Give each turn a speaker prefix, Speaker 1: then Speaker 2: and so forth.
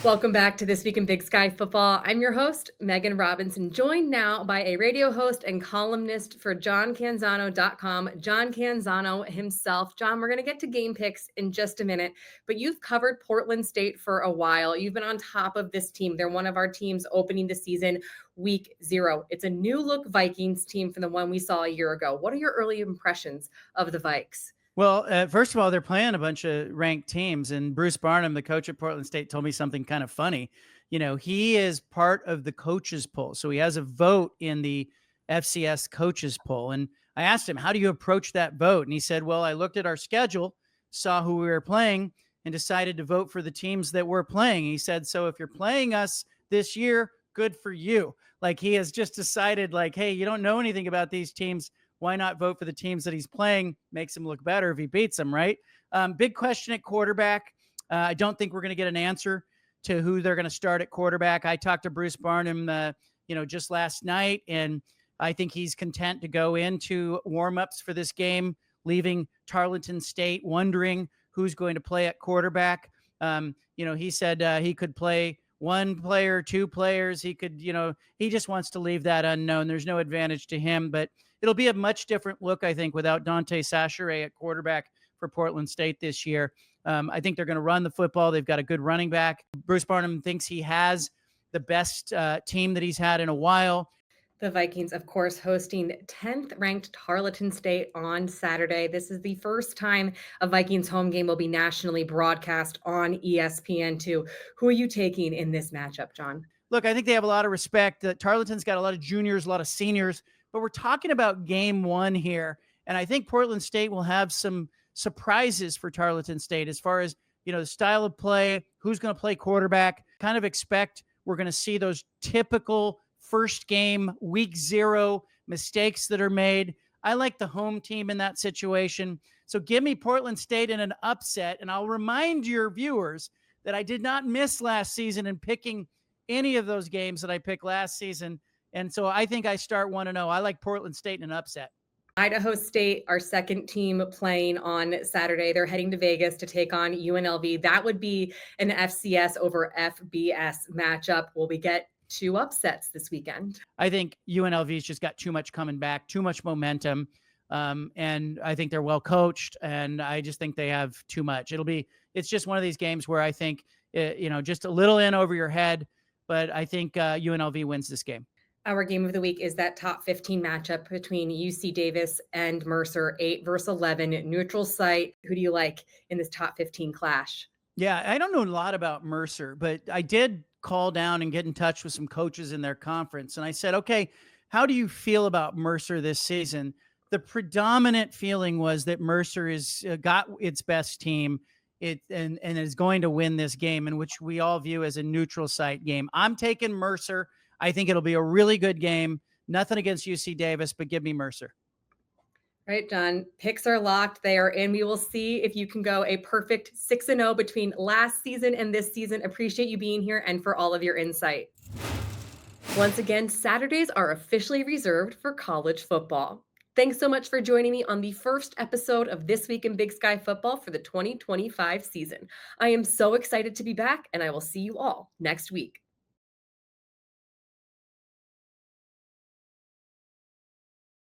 Speaker 1: Welcome back to This Week in Big Sky Football. I'm your host, Megan Robinson, joined now by a radio host and columnist for JohnCanzano.com, John Canzano himself. John, we're going to get to game picks in just a minute, but you've covered Portland State for a while. You've been on top of this team. They're one of our teams opening the season week 0. It's a new look Vikings team from the one we saw a year ago. What are your early impressions of the Vikes?
Speaker 2: Well, first of all, they're playing a bunch of ranked teams, and Bruce Barnum, the coach at Portland State, told me something kind of funny. You know, he is part of the coaches poll, so he has a vote in the FCS coaches poll. And I asked him, how do you approach that vote? And he said, well, I looked at our schedule, saw who we were playing, and decided to vote for the teams that we're playing. He said, so if you're playing us this year, good for you. Like, he has just decided, like, hey, you don't know anything about these teams. Why not vote for the teams that he's playing? Makes him look better if he beats them, right? Big question at quarterback. I don't think we're going to get an answer to who they're going to start at quarterback. I talked to Bruce Barnum, just last night, and I think he's content to go into warmups for this game, leaving Tarleton State wondering who's going to play at quarterback. He said he could play one player, two players. He could, he just wants to leave that unknown. There's no advantage to him, but it'll be a much different look, I think, without Dante Sachere at quarterback for Portland State this year. I think they're going to run the football. They've got a good running back. Bruce Barnum thinks he has the best team that he's had in a while.
Speaker 1: The Vikings, of course, hosting 10th ranked Tarleton State on Saturday. This is the first time a Vikings home game will be nationally broadcast on ESPN2. Who are you taking in this matchup, John?
Speaker 2: Look, I think they have a lot of respect. Tarleton's got a lot of juniors, a lot of seniors, but we're talking about game one here. And I think Portland State will have some surprises for Tarleton State as far as, the style of play, who's going to play quarterback. Kind of expect we're going to see those typical first game, week 0 mistakes that are made. I like the home team in that situation. So give me Portland State in an upset. And I'll remind your viewers that I did not miss last season in picking any of those games that I picked last season. And so I think I start 1-0. I like Portland State in an upset.
Speaker 1: Idaho State, our second team playing on Saturday. They're heading to Vegas to take on UNLV. That would be an FCS over FBS matchup. Will we get 2 upsets this weekend?
Speaker 2: I think UNLV's just got too much coming back, too much momentum. And I think they're well coached, and I just think they have too much. It's just one of these games where I think, just a little in over your head, but I think UNLV wins this game.
Speaker 1: Our game of the week is that top 15 matchup between UC Davis and Mercer, 8 versus 11, neutral site. Who do you like in this top 15 clash?
Speaker 2: Yeah, I don't know a lot about Mercer, but I did call down and get in touch with some coaches in their conference. And I said, okay, how do you feel about Mercer this season? The predominant feeling was that Mercer is got its best team and is going to win this game, in which we all view as a neutral site game. I'm taking Mercer. I think it'll be a really good game. Nothing against UC Davis, but give me Mercer.
Speaker 1: All right, John, picks are locked. They are in. We will see if you can go a perfect 6-0 between last season and this season. Appreciate you being here and for all of your insight. Once again, Saturdays are officially reserved for college football. Thanks so much for joining me on the first episode of This Week in Big Sky Football for the 2025 season. I am so excited to be back, and I will see you all next week.